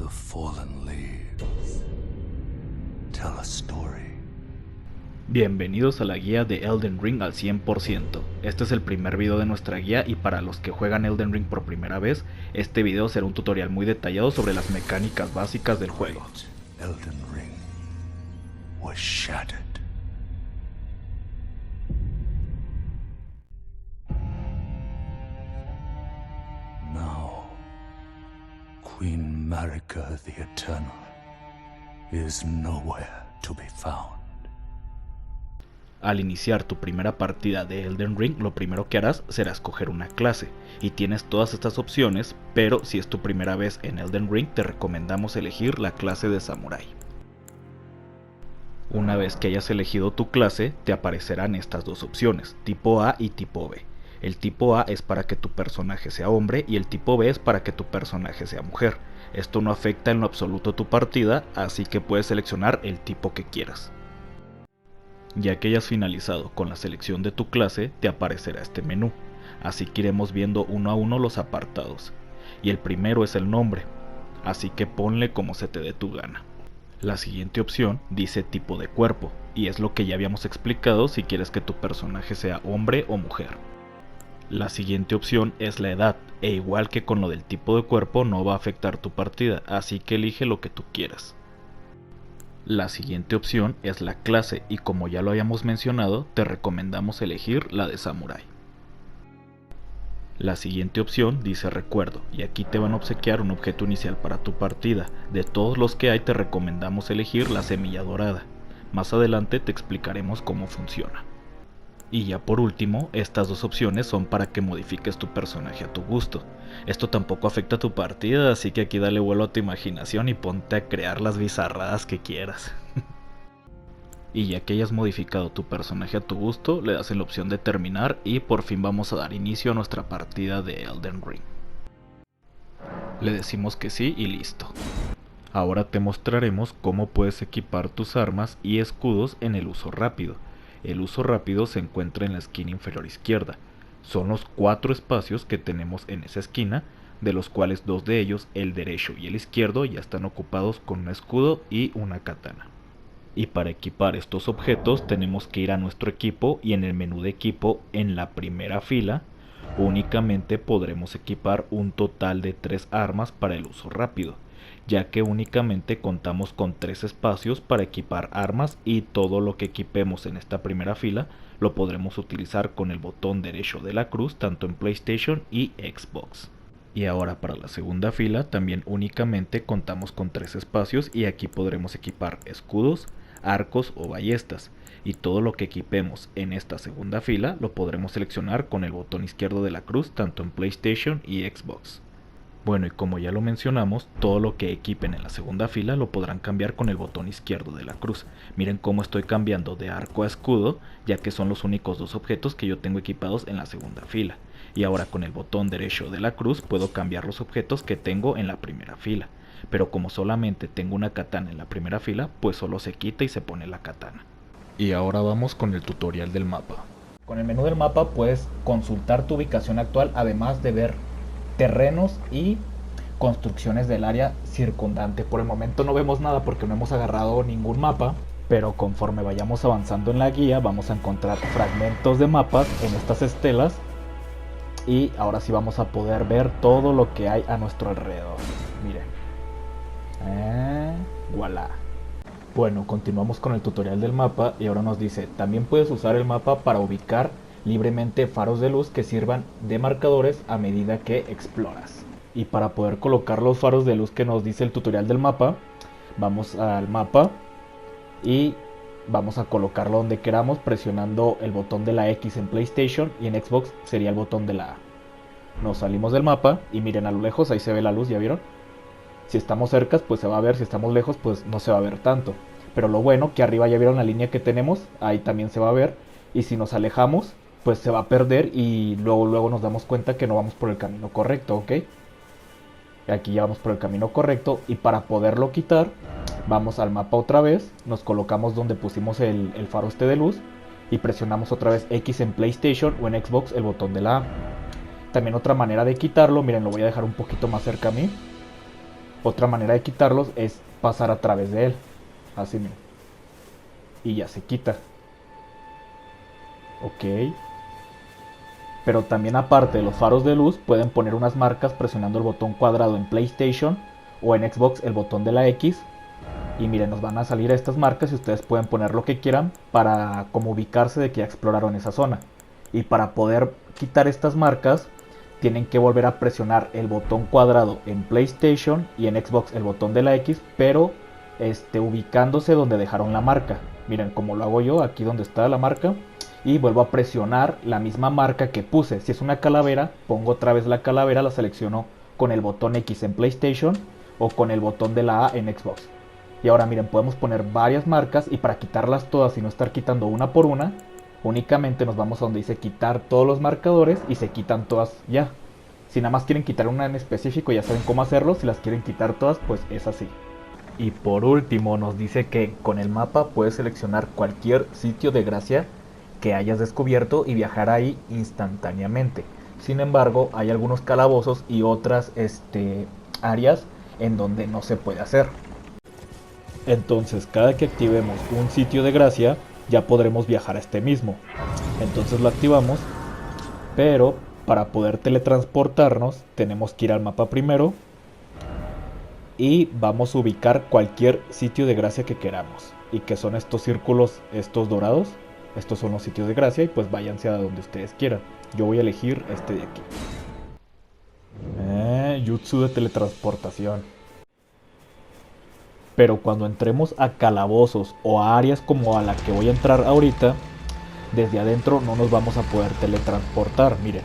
The fallen leaves tell a story. Bienvenidos a la guía de Elden Ring al 100%. Este es el primer video de nuestra guía y para los que juegan Elden Ring por primera vez, este video será un tutorial muy detallado sobre las mecánicas básicas del juego. Elden Ring was shattered. Now, Queen Marika the Eternal is nowhere to be found. Al iniciar tu primera partida de Elden Ring, lo primero que harás será escoger una clase, y tienes todas estas opciones, pero si es tu primera vez en Elden Ring te recomendamos elegir la clase de Samurai. Una vez que hayas elegido tu clase, te aparecerán estas dos opciones, tipo A y tipo B. El tipo A es para que tu personaje sea hombre y el tipo B es para que tu personaje sea mujer. Esto no afecta en lo absoluto tu partida, así que puedes seleccionar el tipo que quieras. Ya que hayas finalizado con la selección de tu clase, te aparecerá este menú, así que iremos viendo uno a uno los apartados. Y el primero es el nombre, así que ponle como se te dé tu gana. La siguiente opción dice tipo de cuerpo, y es lo que ya habíamos explicado si quieres que tu personaje sea hombre o mujer. La siguiente opción es la edad, e igual que con lo del tipo de cuerpo no va a afectar tu partida, así que elige lo que tú quieras. La siguiente opción es la clase y como ya lo habíamos mencionado, te recomendamos elegir la de Samurai. La siguiente opción dice recuerdo y aquí te van a obsequiar un objeto inicial para tu partida. De todos los que hay te recomendamos elegir la semilla dorada. Más adelante te explicaremos cómo funciona. Y ya por último, estas dos opciones son para que modifiques tu personaje a tu gusto. Esto tampoco afecta a tu partida, así que aquí dale vuelo a tu imaginación y ponte a crear las bizarradas que quieras. Y ya que hayas modificado tu personaje a tu gusto, le das en la opción de terminar y por fin vamos a dar inicio a nuestra partida de Elden Ring. Le decimos que sí y listo. Ahora te mostraremos cómo puedes equipar tus armas y escudos en el uso rápido. El uso rápido se encuentra en la esquina inferior izquierda. Son los 4 espacios que tenemos en esa esquina, de los cuales 2 de ellos, el derecho y el izquierdo, ya están ocupados con un escudo y una katana. Y para equipar estos objetos tenemos que ir a nuestro equipo y en el menú de equipo, en la primera fila, únicamente podremos equipar un total de 3 armas para el uso rápido, ya que únicamente contamos con 3 espacios para equipar armas y todo lo que equipemos en esta primera fila lo podremos utilizar con el botón derecho de la cruz tanto en PlayStation y Xbox. Y ahora para la segunda fila también únicamente contamos con 3 espacios y aquí podremos equipar escudos, arcos o ballestas, y todo lo que equipemos en esta segunda fila lo podremos seleccionar con el botón izquierdo de la cruz tanto en PlayStation y Xbox. Bueno, y como ya lo mencionamos, todo lo que equipen en la segunda fila lo podrán cambiar con el botón izquierdo de la cruz. Miren cómo estoy cambiando de arco a escudo, ya que son los únicos 2 objetos que yo tengo equipados en la segunda fila. Y ahora con el botón derecho de la cruz puedo cambiar los objetos que tengo en la primera fila. Pero como solamente tengo una katana en la primera fila, pues solo se quita y se pone la katana. Y ahora vamos con el tutorial del mapa. Con el menú del mapa puedes consultar tu ubicación actual, además de ver terrenos y construcciones del área circundante. Por el momento no vemos nada porque no hemos agarrado ningún mapa, pero conforme vayamos avanzando en la guía vamos a encontrar fragmentos de mapas en estas estelas y ahora sí vamos a poder ver todo lo que hay a nuestro alrededor. Miren. Voilà. Bueno, continuamos con el tutorial del mapa y ahora nos dice, también puedes usar el mapa para ubicar libremente faros de luz que sirvan de marcadores a medida que exploras. Y para poder colocar los faros de luz que nos dice el tutorial del mapa, vamos al mapa y vamos a colocarlo donde queramos presionando el botón de la X en PlayStation y en Xbox sería el botón de la A. Nos salimos del mapa y miren a lo lejos, ahí se ve la luz, ¿ya vieron? Si estamos cerca pues se va a ver, si estamos lejos pues no se va a ver tanto. Pero lo bueno que arriba ya vieron la línea que tenemos, ahí también se va a ver. Y si nos alejamos pues se va a perder y luego nos damos cuenta que no vamos por el camino correcto, ¿ok? Aquí ya vamos por el camino correcto y para poderlo quitar vamos al mapa otra vez, nos colocamos donde pusimos el faro este de luz y presionamos otra vez X en PlayStation o en Xbox el botón de la A. También otra manera de quitarlo, miren, lo voy a dejar un poquito más cerca a mí. Otra manera de quitarlos es pasar a través de él. Así mismo. Y ya se quita. Ok. Pero también aparte de los faros de luz, pueden poner unas marcas presionando el botón cuadrado en PlayStation o en Xbox el botón de la X. Y miren, nos van a salir estas marcas y ustedes pueden poner lo que quieran para como ubicarse de que ya exploraron esa zona. Y para poder quitar estas marcas, tienen que volver a presionar el botón cuadrado en PlayStation y en Xbox el botón de la X, pero ubicándose donde dejaron la marca. Miren como lo hago yo, aquí donde está la marca. Y vuelvo a presionar la misma marca que puse. Si es una calavera, pongo otra vez la calavera, la selecciono con el botón X en PlayStation o con el botón de la A en Xbox. Y ahora miren, podemos poner varias marcas y para quitarlas todas y no estar quitando una por una, únicamente nos vamos a donde dice quitar todos los marcadores y se quitan todas ya. Si nada más quieren quitar una en específico ya saben cómo hacerlo, si las quieren quitar todas pues es así. Y por último nos dice que con el mapa puedes seleccionar cualquier sitio de gracia que hayas descubierto y viajar ahí instantáneamente. Sin embargo, hay algunos calabozos y otras áreas en donde no se puede hacer. Entonces, cada que activemos un sitio de gracia, ya podremos viajar a este mismo. Entonces lo activamos, pero para poder teletransportarnos tenemos que ir al mapa primero y vamos a ubicar cualquier sitio de gracia que queramos. Y que son estos círculos, estos dorados. Estos son los sitios de gracia y pues váyanse a donde ustedes quieran. Yo voy a elegir este de aquí. Jutsu de teletransportación. Pero cuando entremos a calabozos o a áreas como a la que voy a entrar ahorita, desde adentro no nos vamos a poder teletransportar. Miren,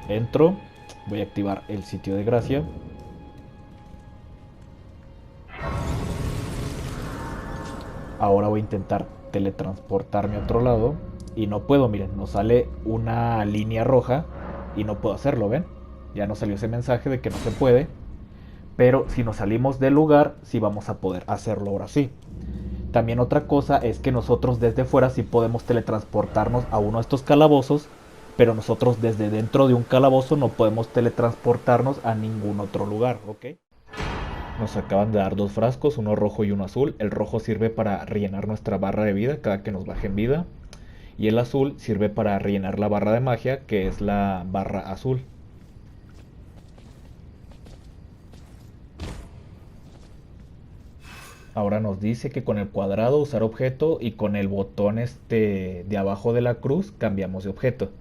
entro, voy a activar el sitio de gracia. Ahora voy a intentar teletransportarme a otro lado y no puedo, miren, nos sale una línea roja y no puedo hacerlo, ¿ven? Ya nos salió ese mensaje de que no se puede, pero si nos salimos del lugar sí vamos a poder hacerlo ahora sí. También otra cosa es que nosotros desde fuera sí podemos teletransportarnos a uno de estos calabozos, pero nosotros desde dentro de un calabozo no podemos teletransportarnos a ningún otro lugar, ¿ok? Nos acaban de dar dos frascos, uno rojo y uno azul. El rojo sirve para rellenar nuestra barra de vida cada que nos baje en vida. Y el azul sirve para rellenar la barra de magia, que es la barra azul. Ahora nos dice que con el cuadrado usar objeto y con el botón de abajo de la cruz cambiamos de objeto.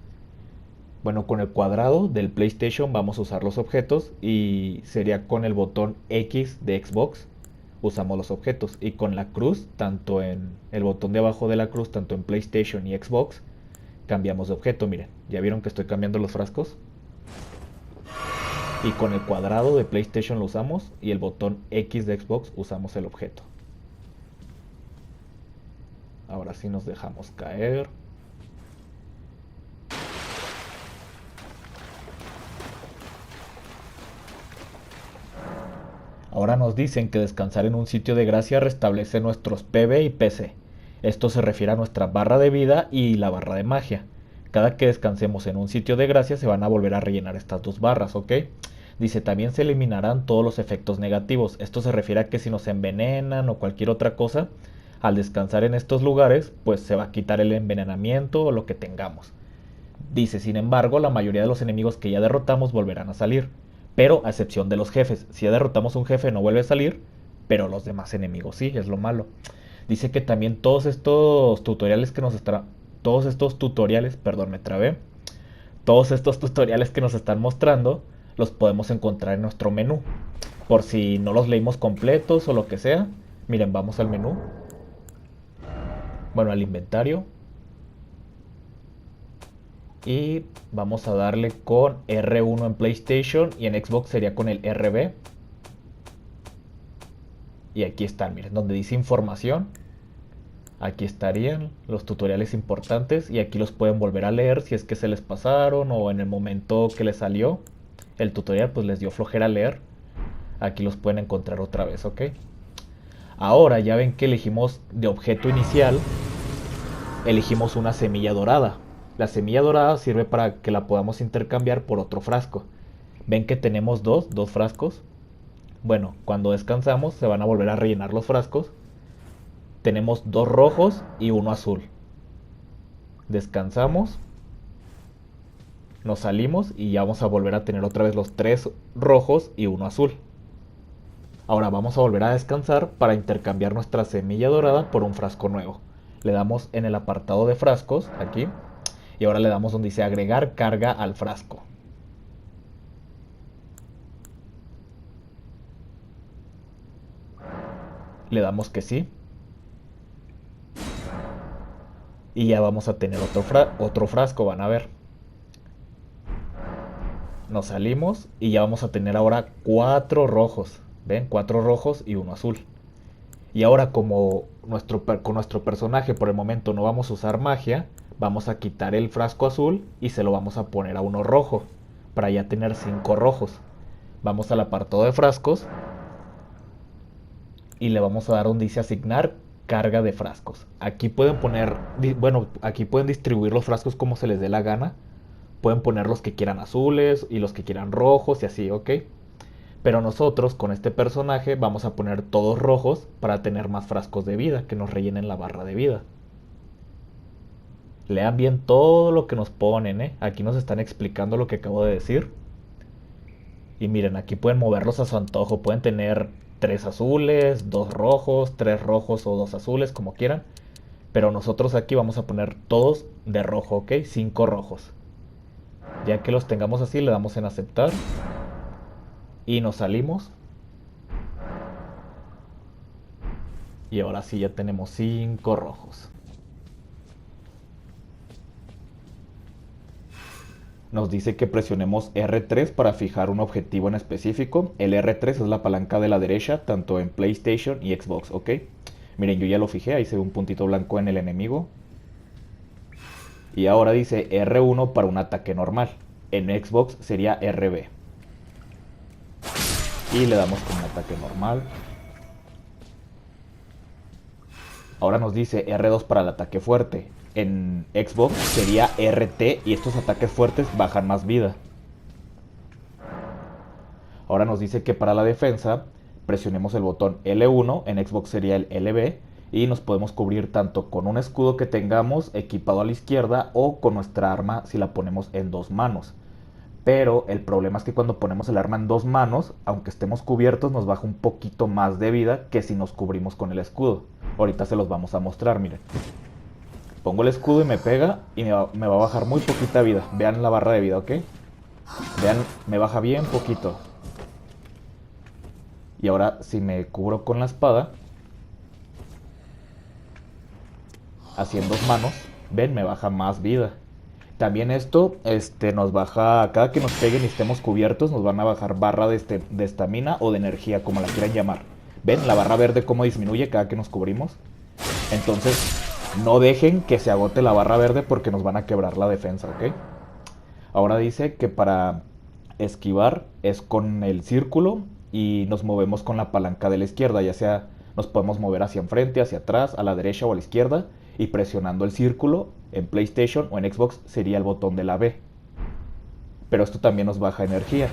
Bueno, con el cuadrado del PlayStation vamos a usar los objetos y sería con el botón X de Xbox usamos los objetos y con la cruz, tanto en el botón de abajo de la cruz, tanto en PlayStation y Xbox, cambiamos de objeto. Miren, ¿ya vieron que estoy cambiando los frascos? Y con el cuadrado de PlayStation lo usamos y el botón X de Xbox usamos el objeto. Ahora sí nos dejamos caer. Ahora nos dicen que descansar en un sitio de gracia restablece nuestros PV y PC. Esto se refiere a nuestra barra de vida y la barra de magia. Cada que descansemos en un sitio de gracia se van a volver a rellenar estas dos barras, ¿ok? Dice, también se eliminarán todos los efectos negativos. Esto se refiere a que si nos envenenan o cualquier otra cosa, al descansar en estos lugares, pues se va a quitar el envenenamiento o lo que tengamos. Dice, sin embargo, la mayoría de los enemigos que ya derrotamos volverán a salir. Pero a excepción de los jefes. Si ya derrotamos un jefe no vuelve a salir, pero los demás enemigos sí, es lo malo. Dice que también todos estos tutoriales que nos están... Todos estos tutoriales que nos están mostrando, los podemos encontrar en nuestro menú. Por si no los leímos completos o lo que sea. Miren, vamos al menú. Bueno, al inventario. Y vamos a darle con R1 en PlayStation y en Xbox sería con el RB. Y aquí están, miren, donde dice información. Aquí estarían los tutoriales importantes y aquí los pueden volver a leer si es que se les pasaron o en el momento que les salió el tutorial pues les dio flojera leer. Aquí los pueden encontrar otra vez, ¿ok? Ahora ya ven que elegimos de objeto inicial, elegimos una semilla dorada. La semilla dorada sirve para que la podamos intercambiar por otro frasco. Ven que tenemos dos frascos. Bueno, cuando descansamos se van a volver a rellenar los frascos. Tenemos 2 rojos y 1 azul. Descansamos, nos salimos y ya vamos a volver a tener otra vez los 3 rojos y 1 azul. Ahora vamos a volver a descansar para intercambiar nuestra semilla dorada por un frasco nuevo. Le damos en el apartado de frascos, aquí, y ahora le damos donde dice agregar carga al frasco. Le damos que sí. Y ya vamos a tener otro frasco, van a ver. Nos salimos y ya vamos a tener ahora 4 rojos. ¿Ven? 4 rojos y 1 azul. Y ahora como con nuestro personaje por el momento no vamos a usar magia, vamos a quitar el frasco azul y se lo vamos a poner a uno rojo, para ya tener 5 rojos. Vamos al apartado de frascos y le vamos a dar donde dice asignar carga de frascos. Aquí pueden poner, bueno, aquí pueden distribuir los frascos como se les dé la gana. Pueden poner los que quieran azules y los que quieran rojos y así, ¿ok? Pero nosotros con este personaje vamos a poner todos rojos para tener más frascos de vida, que nos rellenen la barra de vida. Lean bien todo lo que nos ponen, ¿eh? Aquí nos están explicando lo que acabo de decir. Y miren, aquí pueden moverlos a su antojo. Pueden tener 3 azules, 2 rojos, 3 rojos o 2 azules, como quieran. Pero nosotros aquí vamos a poner todos de rojo, ¿ok? 5 rojos. Ya que los tengamos así, le damos en aceptar. Y nos salimos. Y ahora sí ya tenemos 5 rojos. Nos dice que presionemos R3 para fijar un objetivo en específico. El R3 es la palanca de la derecha, tanto en PlayStation y Xbox, ¿ok? Miren, yo ya lo fijé, ahí se ve un puntito blanco en el enemigo. Y ahora dice R1 para un ataque normal. En Xbox sería RB. Y le damos con un ataque normal. Ahora nos dice R2 para el ataque fuerte. En Xbox sería RT y estos ataques fuertes bajan más vida. Ahora nos dice que para la defensa presionemos el botón L1, en Xbox sería el LB, y nos podemos cubrir tanto con un escudo que tengamos equipado a la izquierda o con nuestra arma si la ponemos en 2 manos. Pero el problema es que cuando ponemos el arma en 2 manos, aunque estemos cubiertos, nos baja un poquito más de vida que si nos cubrimos con el escudo. Ahorita se los vamos a mostrar, miren. Pongo el escudo y me pega y me va a bajar muy poquita vida. Vean la barra de vida, ¿ok? Vean, me baja bien poquito. Y ahora si me cubro con la espada, así en 2 manos, ven, me baja más vida. También esto nos baja, cada que nos peguen y estemos cubiertos, nos van a bajar barra de estamina o de energía, como la quieran llamar. ¿Ven la barra verde cómo disminuye cada que nos cubrimos? Entonces, no dejen que se agote la barra verde porque nos van a quebrar la defensa, ¿ok? Ahora dice que para esquivar es con el círculo y nos movemos con la palanca de la izquierda, ya sea nos podemos mover hacia enfrente, hacia atrás, a la derecha o a la izquierda, y presionando el círculo en PlayStation o en Xbox sería el botón de la B. Pero esto también nos baja energía.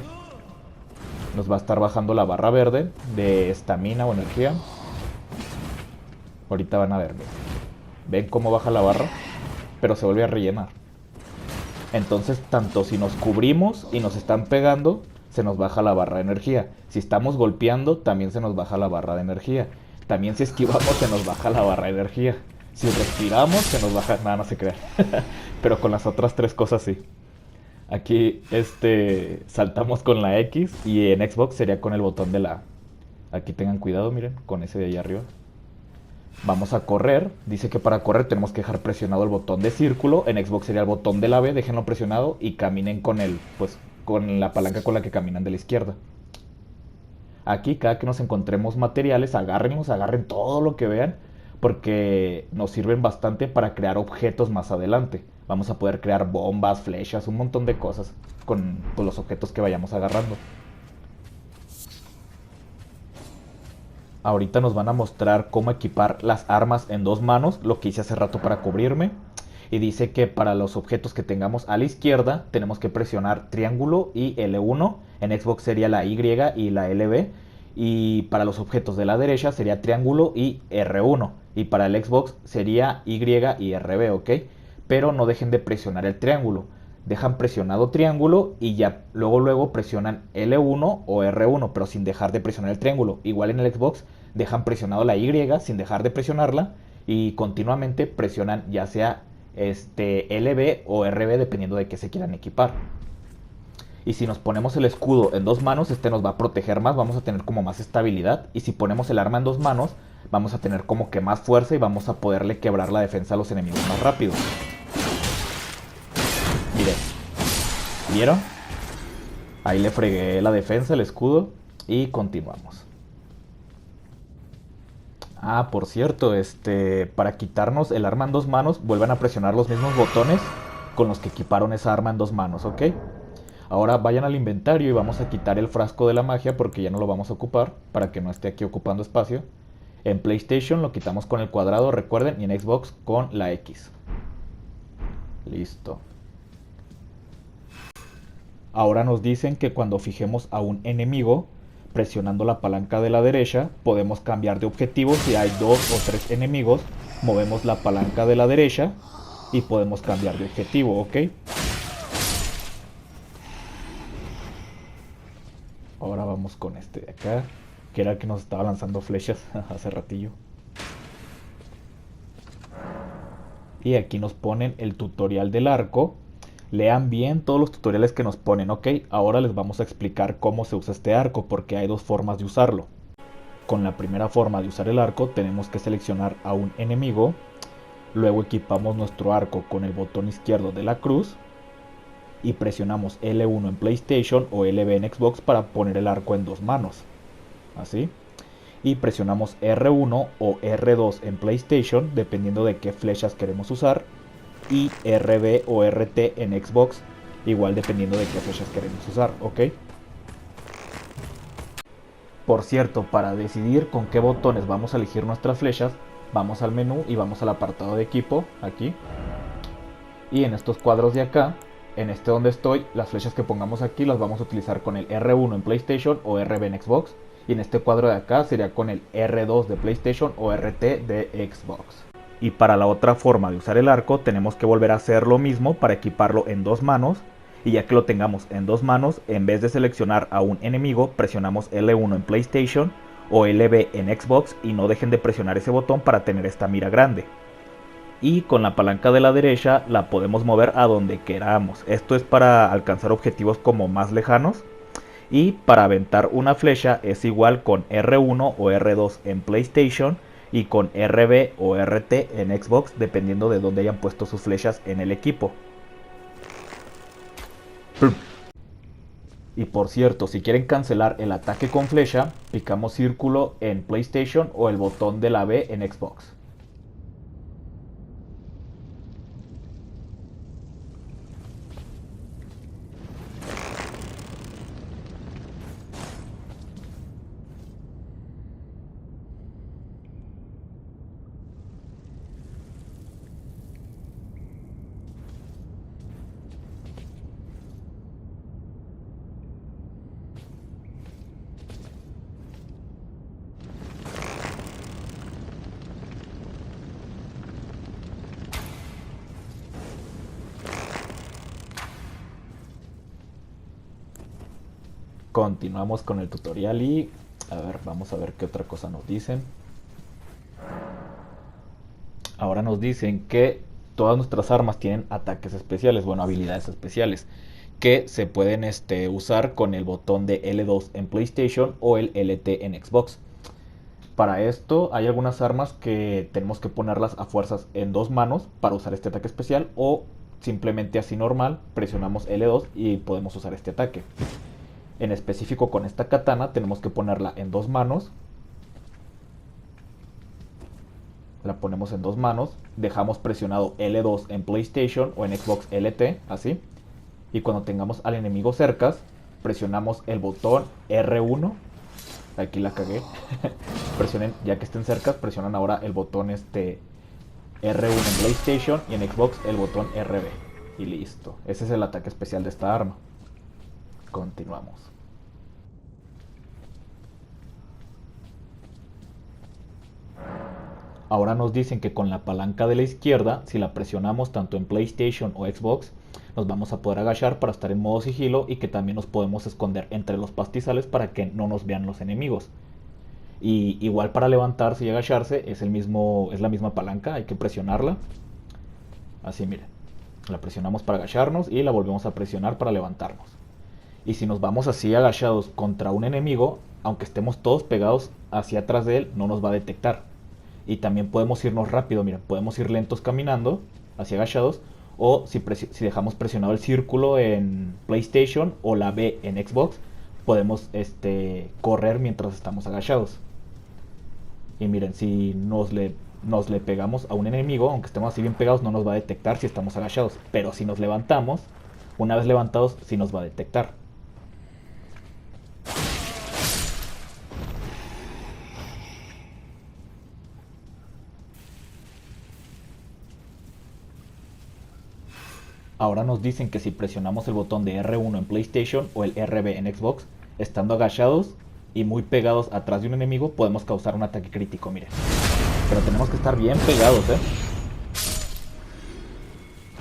Nos va a estar bajando la barra verde de estamina o energía. Ahorita van a ver. ¿Ven cómo baja la barra? Pero se vuelve a rellenar. Entonces, tanto si nos cubrimos y nos están pegando, se nos baja la barra de energía. Si estamos golpeando, también se nos baja la barra de energía. También si esquivamos, se nos baja la barra de energía. Si respiramos, se nos baja... Nada, no se crea. Pero con las otras 3 cosas sí. Aquí, saltamos con la X y en Xbox sería con el botón de la A. Aquí tengan cuidado, miren, con ese de ahí arriba. Vamos a correr. Dice que para correr tenemos que dejar presionado el botón de círculo. En Xbox sería el botón de la B, déjenlo presionado y caminen con con la palanca con la que caminan de la izquierda. Aquí, cada que nos encontremos materiales, agárrenlos, agarren todo lo que vean, porque nos sirven bastante para crear objetos más adelante. Vamos a poder crear bombas, flechas, un montón de cosas con los objetos que vayamos agarrando. Ahorita nos van a mostrar cómo equipar las armas en 2 manos, lo que hice hace rato para cubrirme. Y dice que para los objetos que tengamos a la izquierda tenemos que presionar triángulo y L1. En Xbox sería la Y y la LB. Y para los objetos de la derecha sería triángulo y R1. Y para el Xbox sería Y y RB, ¿ok? Pero no dejen de presionar el triángulo. Dejan presionado triángulo y ya luego presionan L1 o R1, pero sin dejar de presionar el triángulo. Igual en el Xbox dejan presionado la Y sin dejar de presionarla y continuamente presionan ya sea LB o RB dependiendo de qué se quieran equipar. Y si nos ponemos el escudo en dos manos, nos va a proteger más, vamos a tener como más estabilidad. Y si ponemos el arma en dos manos, vamos a tener como que más fuerza y vamos a poderle quebrar la defensa a los enemigos más rápido. Miren, ¿vieron? Ahí le fregué la defensa, el escudo y continuamos. Ah, por cierto, para quitarnos el arma en dos manos, vuelvan a presionar los mismos botones con los que equiparon esa arma en dos manos, ¿ok? Ahora vayan al inventario y vamos a quitar el frasco de la magia porque ya no lo vamos a ocupar para que no esté aquí ocupando espacio. En PlayStation lo quitamos con el cuadrado, recuerden, y en Xbox con la X. Listo. Ahora nos dicen que cuando fijemos a un enemigo, presionando la palanca de la derecha, podemos cambiar de objetivo. Si hay 2 o 3 enemigos, movemos la palanca de la derecha y podemos cambiar de objetivo, ¿ok? Ahora vamos con este de acá, que era el que nos estaba lanzando flechas hace ratillo. Y aquí nos ponen el tutorial del arco. Lean bien todos los tutoriales que nos ponen, ¿ok? Ahora les vamos a explicar cómo se usa este arco, porque hay dos formas de usarlo. Con la primera forma de usar el arco tenemos que seleccionar a un enemigo. Luego equipamos nuestro arco con el botón izquierdo de la cruz. Y presionamos L1 en PlayStation o LB en Xbox para poner el arco en dos manos. Así. Y presionamos R1 o R2 en PlayStation, dependiendo de qué flechas queremos usar. Y RB o RT en Xbox, igual dependiendo de qué flechas queremos usar, ¿ok? Por cierto, para decidir con qué botones vamos a elegir nuestras flechas, vamos al menú y vamos al apartado de equipo, aquí. Y en estos cuadros de acá, en donde estoy, las flechas que pongamos aquí las vamos a utilizar con el R1 en PlayStation o RB en Xbox. Y en este cuadro de acá sería con el R2 de PlayStation o RT de Xbox. Y para la otra forma de usar el arco tenemos que volver a hacer lo mismo para equiparlo en dos manos. Y ya que lo tengamos en dos manos, en vez de seleccionar a un enemigo, presionamos L1 en PlayStation o LB en Xbox y no dejen de presionar ese botón para tener esta mira grande. Y con la palanca de la derecha la podemos mover a donde queramos. Esto es para alcanzar objetivos como más lejanos. Y para aventar una flecha es igual con R1 o R2 en PlayStation y con RB o RT en Xbox, dependiendo de dónde hayan puesto sus flechas en el equipo. Y por cierto, si quieren cancelar el ataque con flecha, picamos círculo en PlayStation o el botón de la B en Xbox. Continuamos con el tutorial y a ver, vamos a ver qué otra cosa nos dicen. Ahora nos dicen que todas nuestras armas tienen ataques especiales, bueno, habilidades especiales, que se pueden usar con el botón de L2 en PlayStation o el LT en Xbox. Para esto hay algunas armas que tenemos que ponerlas a fuerzas en dos manos para usar este ataque especial, o simplemente así normal, presionamos L2 y podemos usar este ataque. En específico con esta katana tenemos que ponerla en dos manos. La ponemos en dos manos, dejamos presionado L2 en PlayStation o en Xbox LT, así. Y cuando tengamos al enemigo cerca, presionamos el botón R1. Aquí la cagué. Presionen, ya que estén cerca, presionan ahora el botón R1 en PlayStation y en Xbox el botón RB. Y listo. Ese es el ataque especial de esta arma. Continuamos. Ahora nos dicen que con la palanca de la izquierda, si la presionamos tanto en PlayStation o Xbox, nos vamos a poder agachar para estar en modo sigilo y que también nos podemos esconder entre los pastizales para que no nos vean los enemigos. Y igual para levantarse y agacharse es la misma palanca, hay que presionarla. Así miren, la presionamos para agacharnos y la volvemos a presionar para levantarnos. Y si nos vamos así agachados contra un enemigo, aunque estemos todos pegados hacia atrás de él, no nos va a detectar. Y también podemos irnos rápido, miren, podemos ir lentos caminando, así agachados, o si dejamos presionado el círculo en PlayStation o la B en Xbox, podemos correr mientras estamos agachados. Y miren, si nos le pegamos a un enemigo, aunque estemos así bien pegados, no nos va a detectar si estamos agachados. Pero si nos levantamos, una vez levantados, sí nos va a detectar. Ahora nos dicen que si presionamos el botón de R1 en PlayStation o el RB en Xbox, estando agachados y muy pegados atrás de un enemigo, podemos causar un ataque crítico, miren. Pero tenemos que estar bien pegados,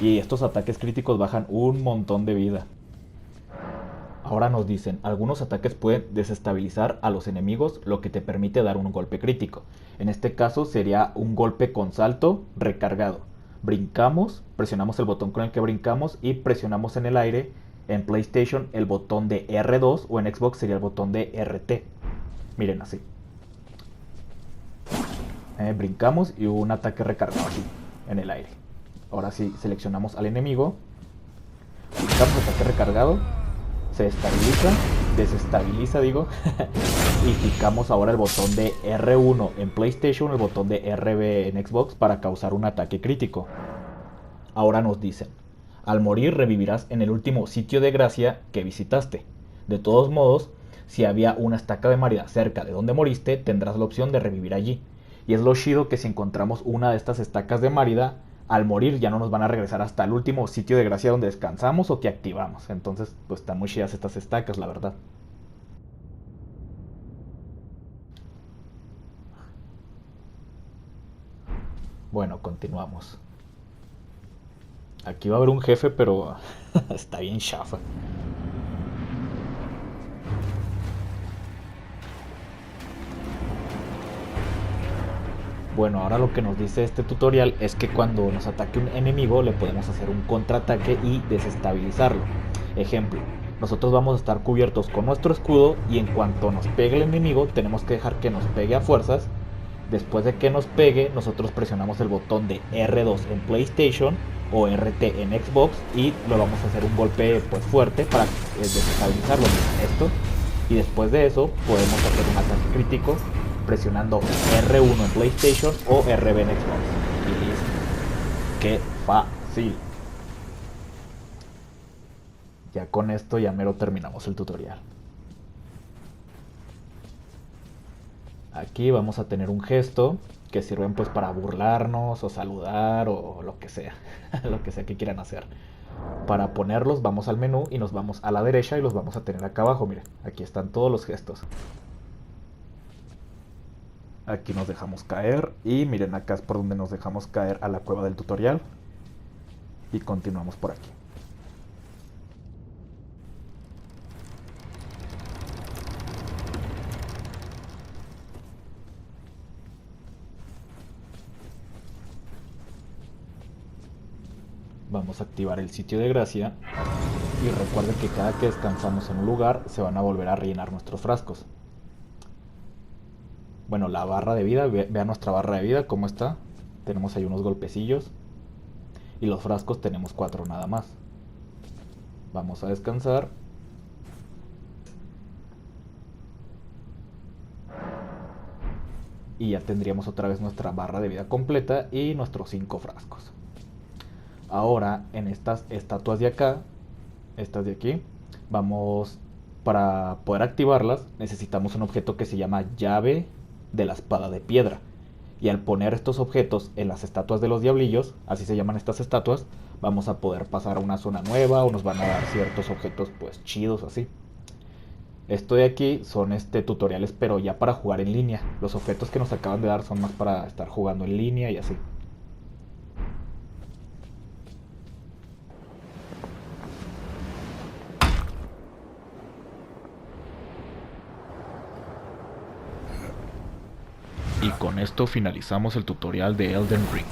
Y estos ataques críticos bajan un montón de vida. Ahora nos dicen, algunos ataques pueden desestabilizar a los enemigos, lo que te permite dar un golpe crítico. En este caso sería un golpe con salto recargado. Brincamos, presionamos el botón con el que brincamos y presionamos en el aire. En PlayStation el botón de R2 o en Xbox sería el botón de RT. Miren así. Brincamos y un ataque recargado así, en el aire. Ahora sí, seleccionamos al enemigo. Brincamos, ataque recargado. Se desestabiliza digo. Y picamos ahora el botón de R1 en PlayStation, el botón de RB en Xbox para causar un ataque crítico. Ahora nos dicen, al morir revivirás en el último sitio de gracia que visitaste. De todos modos, si había una estaca de Márida cerca de donde moriste, tendrás la opción de revivir allí. Y es lo chido que si encontramos una de estas estacas de Márida, al morir ya no nos van a regresar hasta el último sitio de gracia donde descansamos o que activamos. Entonces, pues están muy chidas estas estacas, la verdad. Bueno, continuamos. Aquí va a haber un jefe, pero está bien chafa. Bueno, ahora lo que nos dice este tutorial es que cuando nos ataque un enemigo le podemos hacer un contraataque y desestabilizarlo. Ejemplo, nosotros vamos a estar cubiertos con nuestro escudo y en cuanto nos pegue el enemigo tenemos que dejar que nos pegue a fuerzas. Después de que nos pegue, nosotros presionamos el botón de R2 en PlayStation o RT en Xbox y lo vamos a hacer un golpe pues fuerte para desestabilizarlo. Esto. Y después de eso podemos hacer un ataque crítico presionando R1 en PlayStation o RB en Xbox. Y listo. ¡Qué fácil! Ya con esto ya mero terminamos el tutorial. Aquí vamos a tener un gesto que sirven pues para burlarnos o saludar o lo que sea. Lo que sea que quieran hacer. Para ponerlos vamos al menú y nos vamos a la derecha y los vamos a tener acá abajo. Miren, aquí están todos los gestos. Aquí nos dejamos caer y miren, acá es por donde nos dejamos caer a la cueva del tutorial. Y continuamos por aquí. Vamos a activar el sitio de gracia. Y recuerden que cada que descansamos en un lugar se van a volver a rellenar nuestros frascos. Bueno, la barra de vida, vean nuestra barra de vida cómo está. Tenemos ahí unos golpecillos. Y los frascos tenemos 4 nada más. Vamos a descansar. Y ya tendríamos otra vez nuestra barra de vida completa y nuestros 5 frascos. Ahora en estas estatuas de acá, estas de aquí, para poder activarlas necesitamos un objeto que se llama llave de la espada de piedra. Y al poner estos objetos en las estatuas de los diablillos, así se llaman estas estatuas, vamos a poder pasar a una zona nueva o nos van a dar ciertos objetos pues chidos así. Esto de aquí son tutoriales, pero ya para jugar en línea. Los objetos que nos acaban de dar son más para estar jugando en línea y así. Y con esto finalizamos el tutorial de Elden Ring.